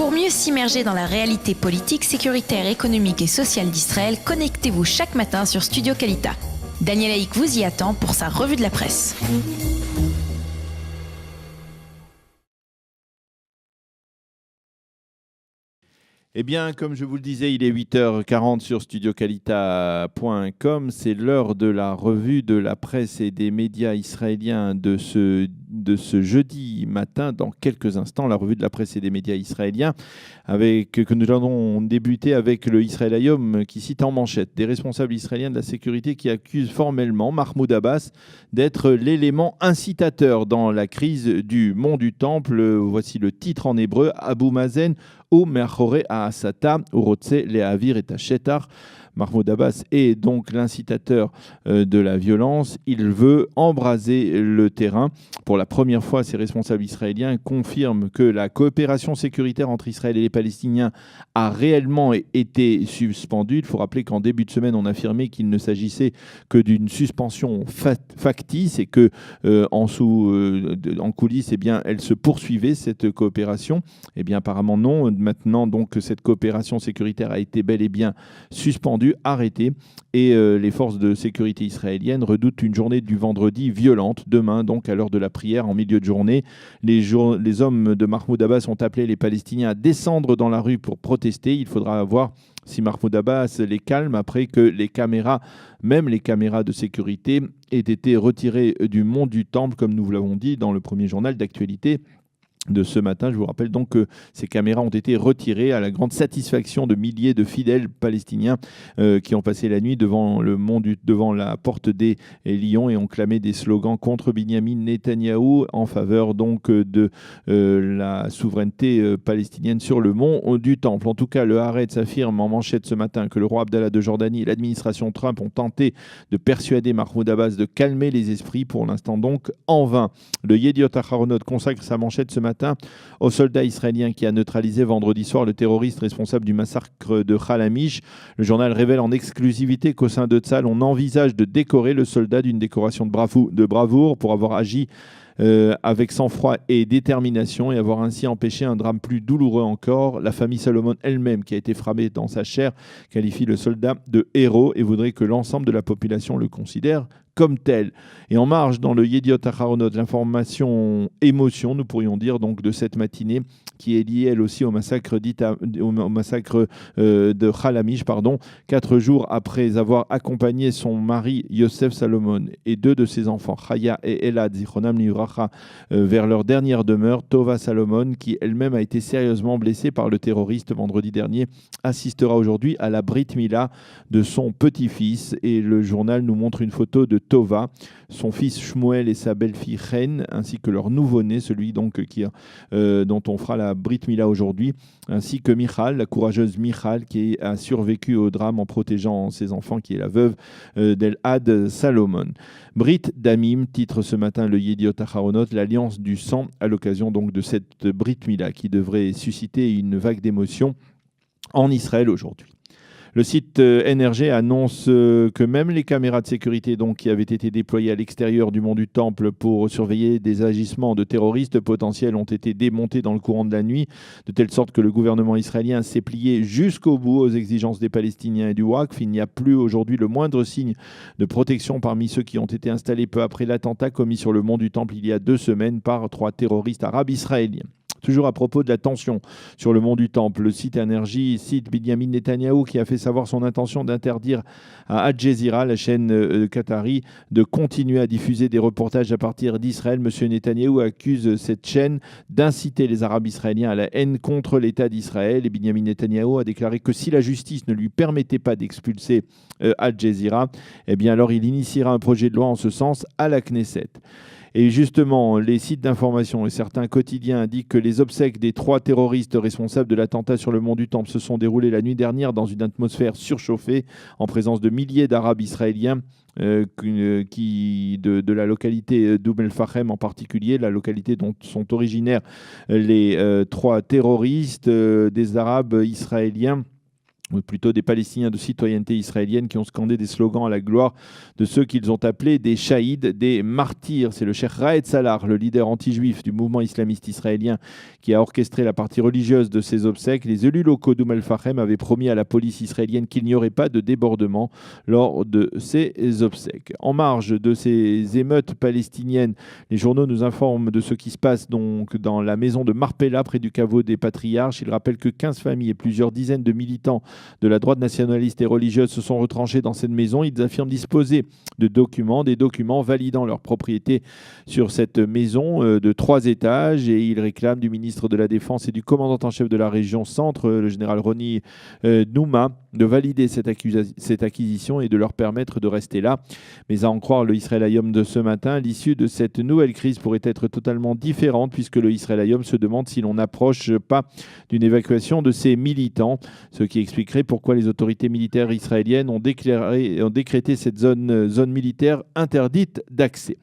Pour mieux s'immerger dans la réalité politique, sécuritaire, économique et sociale d'Israël, connectez-vous chaque matin sur Studio Kalita. Daniel Haïk vous y attend pour sa revue de la presse. Eh bien, comme je vous le disais, il est 8h40 sur studiokalita.com. C'est l'heure de la revue de la presse et des médias israéliens de ce jeudi matin. Dans quelques instants, la revue de la presse et des médias israéliens, que nous allons débuter avec le Israël Hayom qui cite en manchette des responsables israéliens de la sécurité qui accusent formellement Mahmoud Abbas d'être l'élément incitateur dans la crise du mont du Temple. Voici le titre en hébreu, Abu Mazen ou Me'achorei ha'asata urotze le'avir et hashetar. Mahmoud Abbas est donc l'incitateur de la violence. Il veut embraser le terrain. Pour la première fois, ces responsables israéliens confirment que la coopération sécuritaire entre Israël et les Palestiniens a réellement été suspendue. Il faut rappeler qu'en début de semaine, on affirmait qu'il ne s'agissait que d'une suspension factice et que en coulisses, eh bien, elle se poursuivait, cette coopération. Eh bien, apparemment non. Maintenant, donc, cette coopération sécuritaire a été bel et bien suspendue, arrêté, et les forces de sécurité israéliennes redoutent une journée du vendredi violente. Demain, donc à l'heure de la prière, en milieu de journée, les hommes de Mahmoud Abbas ont appelé les Palestiniens à descendre dans la rue pour protester. Il faudra voir si Mahmoud Abbas les calme après que les caméras, même les caméras de sécurité, aient été retirées du mont du Temple, comme nous vous l'avons dit dans le premier journal d'actualité de ce matin. Je vous rappelle donc que ces caméras ont été retirées à la grande satisfaction de milliers de fidèles palestiniens qui ont passé la nuit devant la porte des Lions et ont clamé des slogans contre Binyamin Netanyahou en faveur donc de la souveraineté palestinienne sur le mont du Temple. En tout cas, le Haaretz affirme en manchette ce matin que le roi Abdallah de Jordanie et l'administration Trump ont tenté de persuader Mahmoud Abbas de calmer les esprits, pour l'instant donc en vain. Le Yediot Aharonot consacre sa manchette ce matin au soldat israélien qui a neutralisé vendredi soir le terroriste responsable du massacre de Khalamish. Le journal révèle en exclusivité qu'au sein de Tzal, on envisage de décorer le soldat d'une décoration de bravoure pour avoir agi avec sang-froid et détermination et avoir ainsi empêché un drame plus douloureux encore. La famille Salomon elle-même, qui a été frappée dans sa chair, qualifie le soldat de héros et voudrait que l'ensemble de la population le considère comme tel. Et en marge, dans le Yediot Aharonot, l'information émotion, nous pourrions dire, donc de cette matinée, qui est liée elle aussi au massacre de Khalamish, 4 jours après avoir accompagné son mari Yosef Salomon et 2 de ses enfants, Chaya et Elad Zichronam Livracha, vers leur dernière demeure. Tova Salomon, qui elle-même a été sérieusement blessée par le terroriste vendredi dernier, assistera aujourd'hui à la Brit Mila de son petit-fils. Et le journal nous montre une photo de Tova, son fils Shmuel et sa belle-fille Chen, ainsi que leur nouveau-né, celui donc dont on fera la Brit Mila aujourd'hui, ainsi que Michal, la courageuse Michal, qui a survécu au drame en protégeant ses enfants, qui est la veuve d'Elad Salomon. Brit Damim titre ce matin le Yediot Aharonot, l'alliance du sang, à l'occasion donc de cette Brit Mila qui devrait susciter une vague d'émotion en Israël aujourd'hui. Le site NRG annonce que même les caméras de sécurité donc, qui avaient été déployées à l'extérieur du mont du Temple pour surveiller des agissements de terroristes potentiels ont été démontées dans le courant de la nuit, de telle sorte que le gouvernement israélien s'est plié jusqu'au bout aux exigences des Palestiniens et du Waqf. Il n'y a plus aujourd'hui le moindre signe de protection parmi ceux qui ont été installés peu après l'attentat commis sur le mont du Temple il y a 2 semaines par 3 terroristes arabes israéliens. Toujours à propos de la tension sur le mont du Temple, le site Énergie cite Binyamin Netanyahou qui a fait savoir son intention d'interdire à Al Jazeera, la chaîne qatari, de continuer à diffuser des reportages à partir d'Israël. Monsieur Netanyahou accuse cette chaîne d'inciter les Arabes israéliens à la haine contre l'État d'Israël. Et Binyamin Netanyahou a déclaré que si la justice ne lui permettait pas d'expulser Al Jazeera, eh bien alors il initiera un projet de loi en ce sens à la Knesset. Et justement, les sites d'information et certains quotidiens indiquent que les obsèques des 3 terroristes responsables de l'attentat sur le mont du Temple se sont déroulées la nuit dernière dans une atmosphère surchauffée, en présence de milliers d'Arabes israéliens de la localité d'Oum el-Fachem en particulier, la localité dont sont originaires les 3 terroristes, des Arabes israéliens ou plutôt des Palestiniens de citoyenneté israélienne qui ont scandé des slogans à la gloire de ceux qu'ils ont appelés des shahids, des martyrs. C'est le cheikh Raed Salar, le leader anti-juif du mouvement islamiste israélien, qui a orchestré la partie religieuse de ces obsèques. Les élus locaux d'Oum el-Fahem avaient promis à la police israélienne qu'il n'y aurait pas de débordement lors de ces obsèques. En marge de ces émeutes palestiniennes, les journaux nous informent de ce qui se passe donc dans la maison de Marpella, près du caveau des Patriarches. Ils rappellent que 15 familles et plusieurs dizaines de militants de la droite nationaliste et religieuse se sont retranchés dans cette maison. Ils affirment disposer de documents, des documents validant leur propriété sur cette maison de 3 étages, et ils réclament du ministre de la Défense et du commandant en chef de la région Centre, le général Roni Nouma, de valider cette acquisition et de leur permettre de rester là. Mais à en croire le Israël Hayom de ce matin, l'issue de cette nouvelle crise pourrait être totalement différente, puisque le Israël Hayom se demande si l'on n'approche pas d'une évacuation de ces militants, ce qui expliquerait pourquoi les autorités militaires israéliennes ont décrété cette zone militaire interdite d'accès.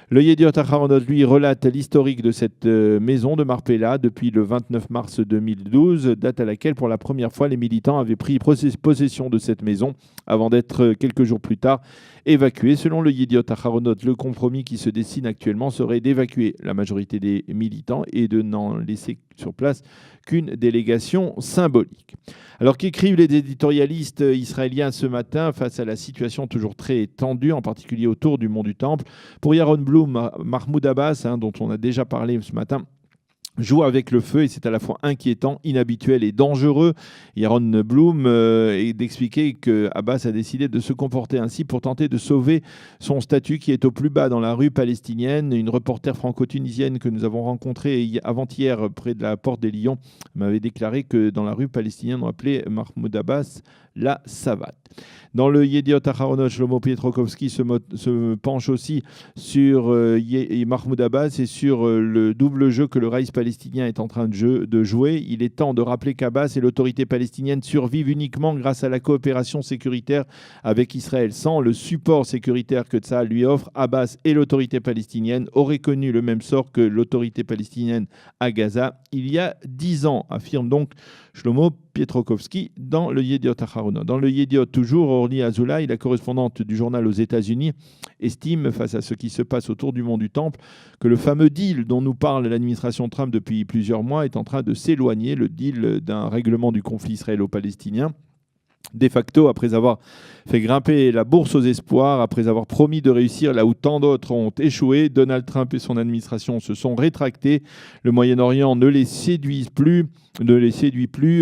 Le Yediot Aharonot, lui, relate l'historique de cette maison de Marpella depuis le 29 mars 2012, date à laquelle, pour la première fois, les militants avaient pris possession de cette maison avant d'être, quelques jours plus tard, évacués. Selon le Yediot Aharonot, le compromis qui se dessine actuellement serait d'évacuer la majorité des militants et de n'en laisser sur place qu'une délégation symbolique. Alors qu'écrivent les éditorialistes israéliens ce matin face à la situation toujours très tendue, en particulier autour du mont du Temple? Pour Yaron Blum, Mahmoud Abbas, dont on a déjà parlé ce matin, joue avec le feu, et c'est à la fois inquiétant, inhabituel et dangereux. Yaron Blum est d'expliquer que Abbas a décidé de se comporter ainsi pour tenter de sauver son statut qui est au plus bas dans la rue palestinienne. Une reporter franco-tunisienne que nous avons rencontrée avant-hier près de la Porte des Lions m'avait déclaré que dans la rue palestinienne on appelait Mahmoud Abbas la savate. Dans le Yediot Aharonot, Shlomo Pietrokowski se penche aussi sur Mahmoud Abbas et sur le double jeu que le Raïs palestinien est en train de jouer. Il est temps de rappeler qu'Abbas et l'autorité palestinienne survivent uniquement grâce à la coopération sécuritaire avec Israël. Sans le support sécuritaire que Tsahal lui offre, Abbas et l'autorité palestinienne auraient connu le même sort que l'autorité palestinienne à Gaza il y a 10 ans, affirme donc Shlomo Pietrokowski dans le Yediot Aharonot. Dans le Yediot, toujours, Orly Azoulay, la correspondante du journal aux États-Unis, estime, face à ce qui se passe autour du mont du Temple, que le fameux deal dont nous parle l'administration Trump depuis plusieurs mois est en train de s'éloigner, le deal d'un règlement du conflit israélo-palestinien. De facto, après avoir fait grimper la bourse aux espoirs, après avoir promis de réussir là où tant d'autres ont échoué, Donald Trump et son administration se sont rétractés. Le Moyen-Orient ne les séduit plus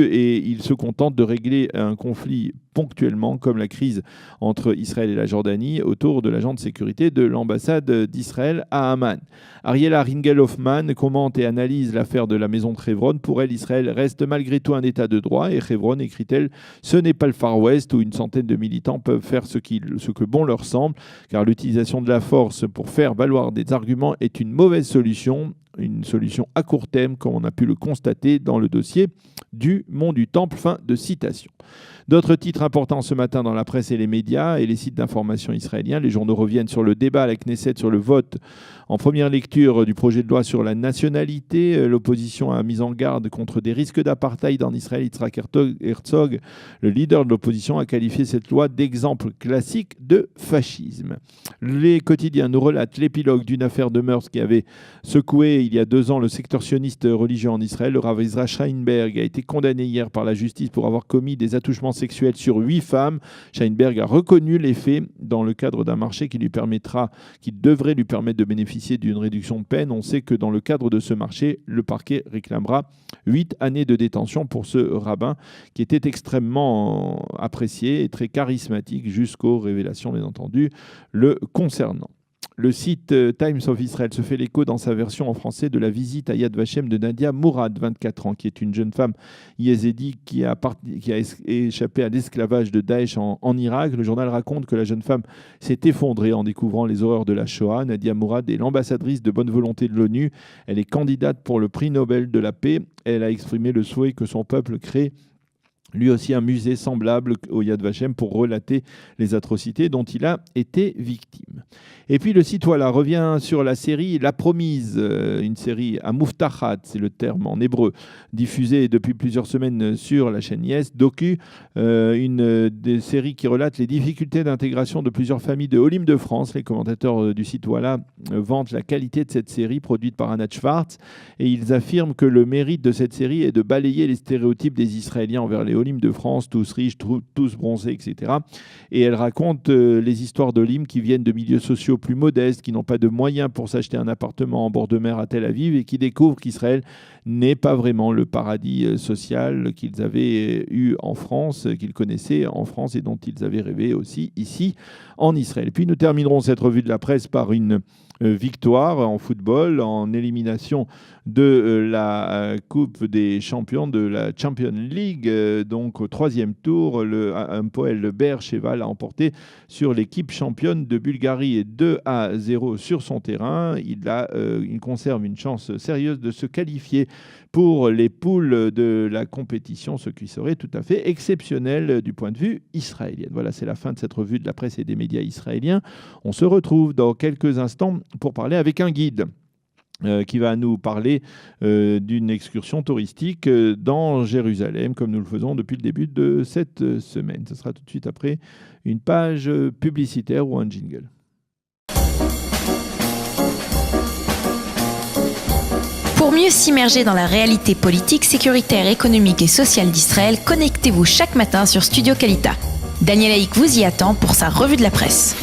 et ils se contentent de régler un conflit ponctuellement, comme la crise entre Israël et la Jordanie autour de l'agent de sécurité de l'ambassade d'Israël à Amman. Ariela Ringel-Hoffman commente et analyse l'affaire de la maison de Hebron. Pour elle, Israël reste malgré tout un État de droit, et Hebron, écrit-elle, ce n'est pas le Far West où une centaine de militants peuvent faire ce que bon leur semble, car l'utilisation de la force pour faire valoir des arguments est une mauvaise solution. Une solution à court terme, comme on a pu le constater dans le dossier du Mont du Temple. Fin de citation. D'autres titres importants ce matin dans la presse et les médias et les sites d'information israéliens. Les journaux reviennent sur le débat à la Knesset sur le vote en première lecture du projet de loi sur la nationalité. L'opposition a mis en garde contre des risques d'apartheid en Israël. Yitzhak Herzog, le leader de l'opposition, a qualifié cette loi d'exemple classique de fascisme. Les quotidiens nous relatent l'épilogue d'une affaire de mœurs qui avait secoué il y a 2 ans le secteur sioniste religieux en Israël. Le Rav Ezra Sheinberg a été condamné hier par la justice pour avoir commis des attouchements sexuels sur 8 femmes. Sheinberg a reconnu les faits dans le cadre d'un marché qui devrait lui permettre de bénéficier d'une réduction de peine. On sait que dans le cadre de ce marché, le parquet réclamera 8 années de détention pour ce rabbin qui était extrêmement apprécié et très charismatique jusqu'aux révélations, bien entendu, le concernant. Le site Times of Israel se fait l'écho dans sa version en français de la visite à Yad Vashem de Nadia Mourad, 24 ans, qui est une jeune femme yézédi qui a échappé à l'esclavage de Daesh en Irak. Le journal raconte que la jeune femme s'est effondrée en découvrant les horreurs de la Shoah. Nadia Mourad est l'ambassadrice de bonne volonté de l'ONU. Elle est candidate pour le prix Nobel de la paix. Elle a exprimé le souhait que son peuple crée lui aussi un musée semblable au Yad Vashem pour relater les atrocités dont il a été victime. Et puis le site Voilà revient sur la série La Promise, une série à Muftachat, c'est le terme en hébreu, diffusée depuis plusieurs semaines sur la chaîne Yes, Docu, une des séries qui relate les difficultés d'intégration de plusieurs familles de Olim de France. Les commentateurs du site Voilà vantent la qualité de cette série produite par Anat Schwartz et ils affirment que le mérite de cette série est de balayer les stéréotypes des Israéliens envers les Olim de France, tous riches, tous bronzés, etc. Et elle raconte les histoires d'Olim qui viennent de milieux sociaux plus modestes, qui n'ont pas de moyens pour s'acheter un appartement en bord de mer à Tel Aviv et qui découvrent qu'Israël n'est pas vraiment le paradis social qu'ils avaient eu en France, qu'ils connaissaient en France et dont ils avaient rêvé aussi ici en Israël. Puis nous terminerons cette revue de la presse par une victoire en football, en élimination de la Coupe des champions de la Champions League. Donc au troisième tour, un Hapoel Be'er-Sheva l'a emporté sur l'équipe championne de Bulgarie et 2-0 sur son terrain. Il conserve une chance sérieuse de se qualifier pour les poules de la compétition, ce qui serait tout à fait exceptionnel du point de vue israélien. Voilà, c'est la fin de cette revue de la presse et des médias israéliens. On se retrouve dans quelques instants pour parler avec un guide qui va nous parler d'une excursion touristique dans Jérusalem, comme nous le faisons depuis le début de cette semaine. Ce sera tout de suite après une page publicitaire ou un jingle. Pour mieux s'immerger dans la réalité politique, sécuritaire, économique et sociale d'Israël, connectez-vous chaque matin sur Studio Kalita. Daniel Haïk vous y attend pour sa revue de la presse.